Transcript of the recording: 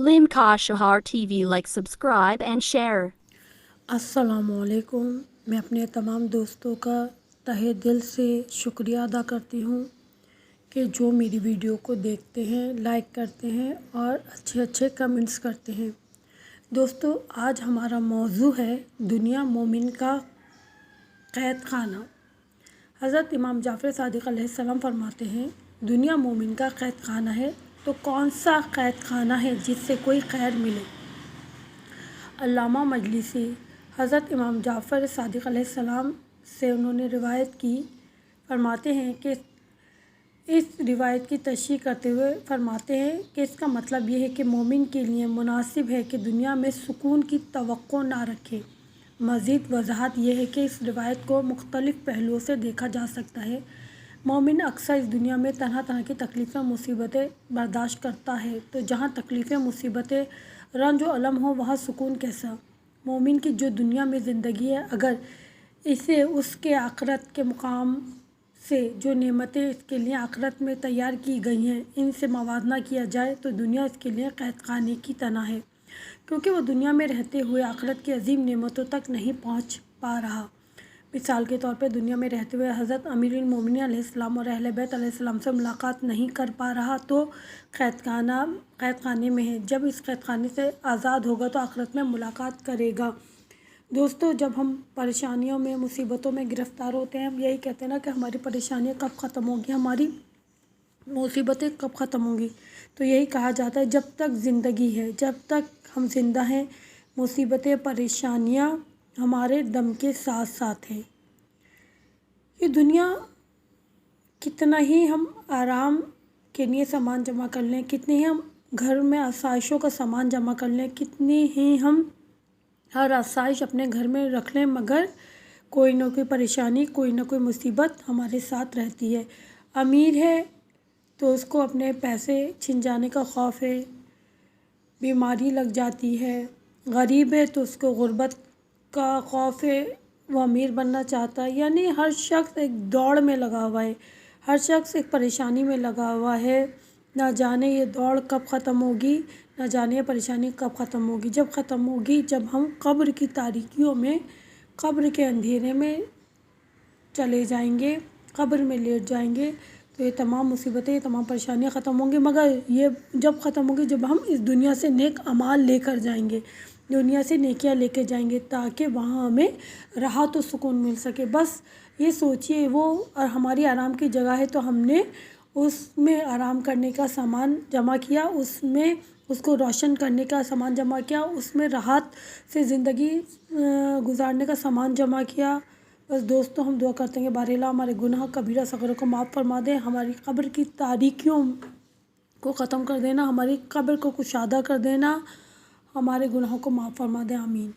Limca Shahar TV, like, subscribe and share. अस्सलामुअलैकुम। मैं अपने तमाम दोस्तों का तहे दिल से शुक्रिया अदा करती हूँ कि जो मेरी वीडियो को देखते हैं, लाइक करते हैं और अच्छे अच्छे कमेंट्स करते हैं। दोस्तों, आज हमारा मौजू है दुनिया मोमिन का क़ैद खाना। हज़रत इमाम जाफ़र सादिक़ अलैहिस्सलाम फरमाते हैं, दुनिया मोमिन का क़ैद खाना है तो कौन सा क़ैद खाना है जिससे कोई खैर मिले। अल्लामा मजलिसी हज़रत इमाम जाफ़र सादिक़ अलैहिस्सलाम से उन्होंने रिवायत की, फरमाते हैं कि इस रिवायत की तशरीह करते हुए फरमाते हैं कि इसका मतलब ये है कि मोमिन के लिए मुनासिब है कि दुनिया में सुकून की तवक्को ना रखे। मज़ीद वजाहत यह है कि इस रिवायत को मुख्तलिफ़ पहलुओं से देखा जा सकता है। मोमिन अक्सर इस दुनिया में तरह तरह की तकलीफ़ें मुसीबतें बर्दाश्त करता है, तो जहाँ तकलीफ़ें मुसीबतें रंज व अलम हो वहाँ सुकून कैसा। मोमिन की जो दुनिया में ज़िंदगी है, अगर इसे उसके आखिरत के मुकाम से जो नेमतें इसके लिए आखिरत में तैयार की गई हैं, इनसे मवाजना किया जाए तो दुनिया इसके लिए क़ैद खाने की तरह है, क्योंकि वो दुनिया में रहते हुए आखिरत की अजीम नेमतों तक नहीं पहुँच पा रहा। मिसाल के तौर पे दुनिया में रहते हुए हज़रत अमीरुल मोमिनीन अलैहिस्सलाम और अहले बैत अलैहिस्सलाम से मुलाकात नहीं कर पा रहा तो क़ैद खाने में है। जब इस क़ैद खाने से आज़ाद होगा तो आखिरत में मुलाकात करेगा। दोस्तों, जब हम परेशानियों में, मुसीबतों में गिरफ़्तार होते हैं, हम यही कहते हैं ना कि हमारी परेशानियाँ कब ख़त्म होगी, हमारी मुसीबतें कब ख़त्म होंगी। तो यही कहा जाता है, जब तक ज़िंदगी है, जब तक हम ज़िंदा हैं, मुसीबतें, परेशानियाँ हमारे दम के साथ साथ हैं। ये दुनिया कितना ही हम आराम के लिए सामान जमा कर लें, कितने ही हम घर में आसाइशों का सामान जमा कर लें, कितनी ही हम हर आसाइश अपने घर में रख लें, मगर कोई ना कोई परेशानी, कोई ना कोई मुसीबत हमारे साथ रहती है। अमीर है तो उसको अपने पैसे छिन जाने का खौफ है, बीमारी लग जाती है। गरीब है तो उसको गुर्बत का खौफ है, वो अमीर बनना चाहता है। यानी हर शख्स एक दौड़ में लगा हुआ है, हर शख्स एक परेशानी में लगा हुआ है। ना जाने ये दौड़ कब ख़त्म होगी, ना जाने ये परेशानी कब ख़त्म होगी। जब ख़त्म होगी, जब हम कब्र की तारीकियों में, कब्र के अंधेरे में चले जाएंगे, कब्र में लेट जाएंगे, तो ये तमाम मुसीबतें, ये तमाम परेशानियाँ ख़त्म होंगी। मगर ये जब ख़त्म होगी जब हम इस दुनिया से नेक अमाल लेकर जाएंगे, दुनिया से नेकियां लेकर जाएंगे, ताकि वहाँ हमें राहत और सुकून मिल सके। बस ये सोचिए, वो और हमारी आराम की जगह है तो हमने उसमें आराम करने का सामान जमा किया, उसमें उसको रोशन करने का सामान जमा किया, उसमें राहत से ज़िंदगी गुजारने का सामान जमा किया। बस दोस्तों, हम दुआ करते हैं कि बारिल्लाह हमारे गुनाह कबीरा सग़ीरा को माफ़ फरमा दें, हमारी कब्र की तारीकियों को ख़त्म कर देना, हमारी कब्र को कुशादा कर देना, हमारे गुनाहों को माफ़ फरमा दें। आमीन।